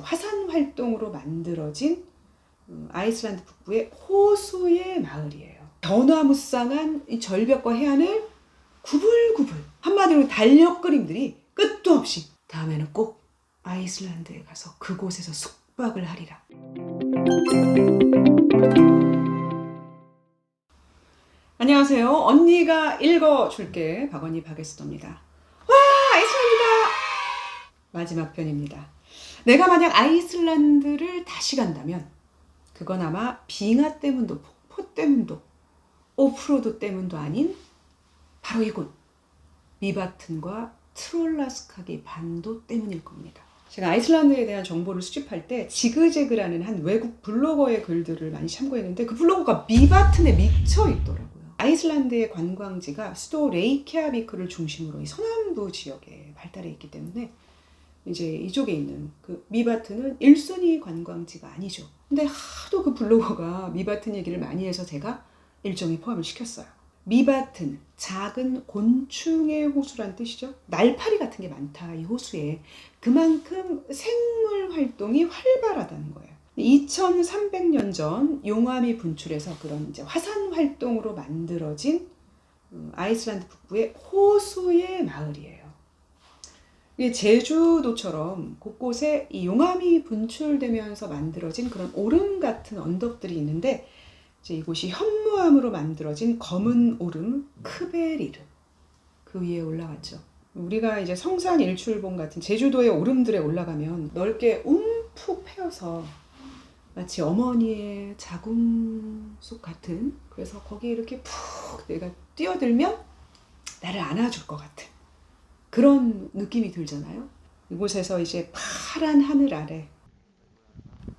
화산 활동으로 만들어진 아이슬란드 북부의 호수의 마을이에요. 변화무쌍한 이 절벽과 해안을 구불구불, 한마디로 달력 그림들이 끝도 없이. 다음에는 꼭 아이슬란드에 가서 그곳에서 숙박을 하리라. 안녕하세요. 언니가 읽어줄게. 박언니 박에스더입니다. 와, 아이슬란드다! 마지막 편입니다. 내가 만약 아이슬란드를 다시 간다면 그건 아마 빙하 때문도 폭포 때문도 오프로드 때문도 아닌 바로 이곳 미바튼과 트롤라스카기 반도 때문일 겁니다. 제가 아이슬란드에 대한 정보를 수집할 때 지그재그라는 한 외국 블로거의 글들을 많이 참고했는데 그 블로거가 미바튼에 미쳐 있더라고요. 아이슬란드의 관광지가 수도 레이캬비크를 중심으로 이 서남부 지역에 발달해 있기 때문에 이제 이쪽에 있는 그 미바튼은 1순위 관광지가 아니죠. 근데 하도 그 블로거가 미바튼 얘기를 많이 해서 제가 일정에 포함을 시켰어요. 미바튼, 작은 곤충의 호수란 뜻이죠. 날파리 같은 게 많다, 이 호수에. 그만큼 생물 활동이 활발하다는 거예요. 2300년 전 용암이 분출해서 그런 이제 화산 활동으로 만들어진 아이슬란드 북부의 호수의 마을이에요. 제주도처럼 곳곳에 이 용암이 분출되면서 만들어진 그런 오름 같은 언덕들이 있는데 이제 이곳이 현무암으로 만들어진 검은 오름 크베리르 그 위에 올라갔죠. 우리가 이제 성산 일출봉 같은 제주도의 오름들에 올라가면 넓게 움푹 패여서 마치 어머니의 자궁속 같은, 그래서 거기에 이렇게 푹 내가 뛰어들면 나를 안아줄 것 같은 그런 느낌이 들잖아요. 이곳에서 이제 파란 하늘 아래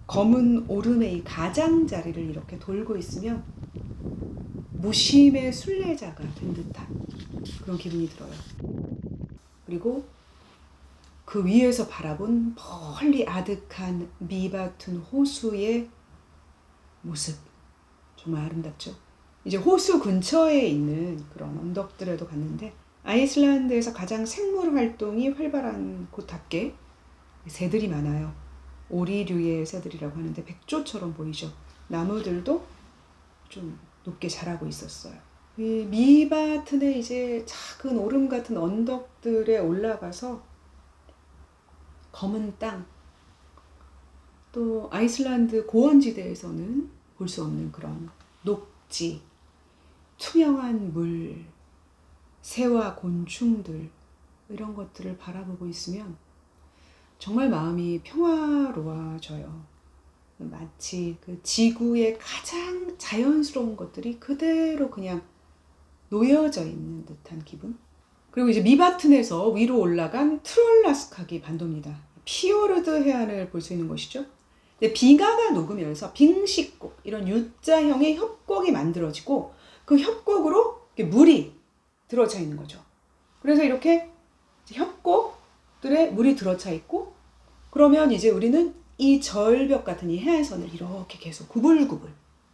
검은 오름의 이 가장자리를 이렇게 돌고 있으면 무심의 순례자가 된 듯한 그런 기분이 들어요. 그리고 그 위에서 바라본 멀리 아득한 미바튼 호수의 모습 정말 아름답죠. 이제 호수 근처에 있는 그런 언덕들에도 갔는데 아이슬란드에서 가장 생물 활동이 활발한 곳답게 새들이 많아요. 오리류의 새들이라고 하는데 백조처럼 보이죠. 나무들도 좀 높게 자라고 있었어요. 이 미바튼의 이제 작은 오름 같은 언덕들에 올라가서 검은 땅, 또 아이슬란드 고원지대에서는 볼 수 없는 그런 녹지, 투명한 물, 새와 곤충들, 이런 것들을 바라보고 있으면 정말 마음이 평화로워져요. 마치 그 지구의 가장 자연스러운 것들이 그대로 그냥 놓여져 있는 듯한 기분. 그리고 이제 미바튼에서 위로 올라간 트롤라스카기 반도입니다. 피오르드 해안을 볼 수 있는 곳이죠. 빙하가 녹으면서 빙식곡, 이런 U자형의 협곡이 만들어지고 그 협곡으로 물이 들어차 있는 거죠. 그래서 이렇게 협곡들에 물이 들어차 있고, 그러면 이제 우리는 이 절벽 같은 이 해안선을 이렇게 계속 구불구불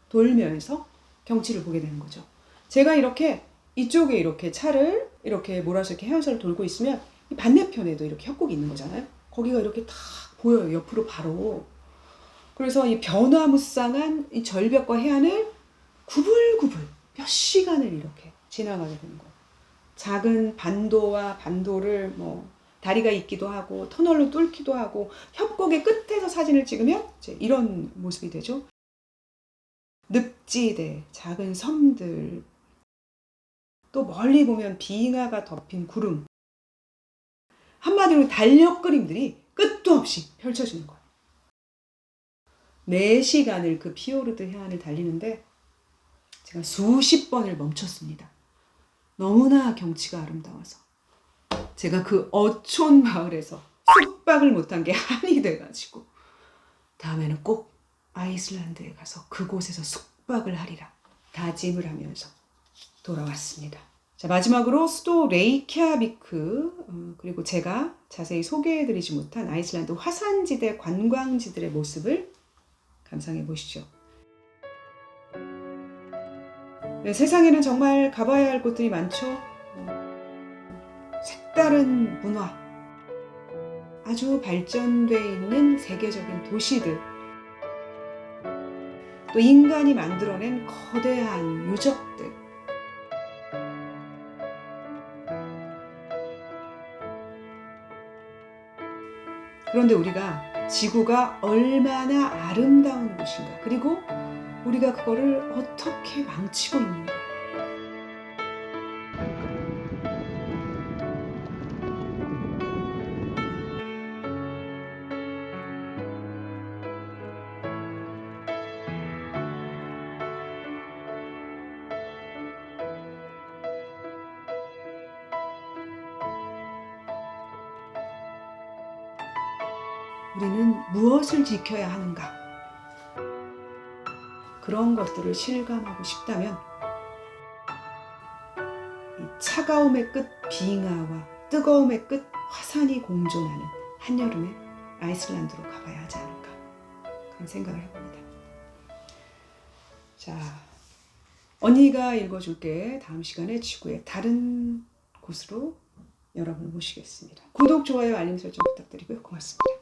돌면서 경치를 보게 되는 거죠. 제가 이렇게 이쪽에 이렇게 차를 이렇게 몰아서 이렇게 해안선을 돌고 있으면 이 반대편에도 이렇게 협곡이 있는 거잖아요. 거기가 이렇게 딱 보여요, 옆으로 바로. 그래서 이 변화무쌍한 이 절벽과 해안을 구불구불 몇 시간을 이렇게 지나가게 되는 거예요. 작은 반도와 반도를 뭐 다리가 있기도 하고 터널로 뚫기도 하고 협곡의 끝에서 사진을 찍으면 이제 이런 모습이 되죠. 늪지대, 작은 섬들, 또 멀리 보면 빙하가 덮인 구름, 한마디로 달력 그림들이 끝도 없이 펼쳐지는 거예요. 4시간을 그 피오르드 해안을 달리는데 제가 수십 번을 멈췄습니다. 너무나 경치가 아름다워서. 제가 그 어촌 마을에서 숙박을 못한 게 한이 돼가지고 다음에는 꼭 아이슬란드에 가서 그곳에서 숙박을 하리라 다짐을 하면서 돌아왔습니다. 자, 마지막으로 수도 레이캬비크, 그리고 제가 자세히 소개해드리지 못한 아이슬란드 화산지대 관광지들의 모습을 감상해 보시죠. 네, 세상에는 정말 가봐야 할 곳들이 많죠. 색다른 문화, 아주 발전돼 있는 세계적인 도시들, 또 인간이 만들어낸 거대한 유적들, 그런데 우리가 지구가 얼마나 아름다운 곳인가, 그리고 우리가 그거를 어떻게 망치고 있는가. 우리는 무엇을 지켜야 하는가? 그런 것들을 실감하고 싶다면 이 차가움의 끝 빙하와 뜨거움의 끝 화산이 공존하는 한여름에 아이슬란드로 가봐야 하지 않을까, 그런 생각을 해봅니다. 자, 언니가 읽어줄게. 다음 시간에 지구의 다른 곳으로 여러분을 모시겠습니다. 구독, 좋아요, 알림 설정 부탁드리고요. 고맙습니다.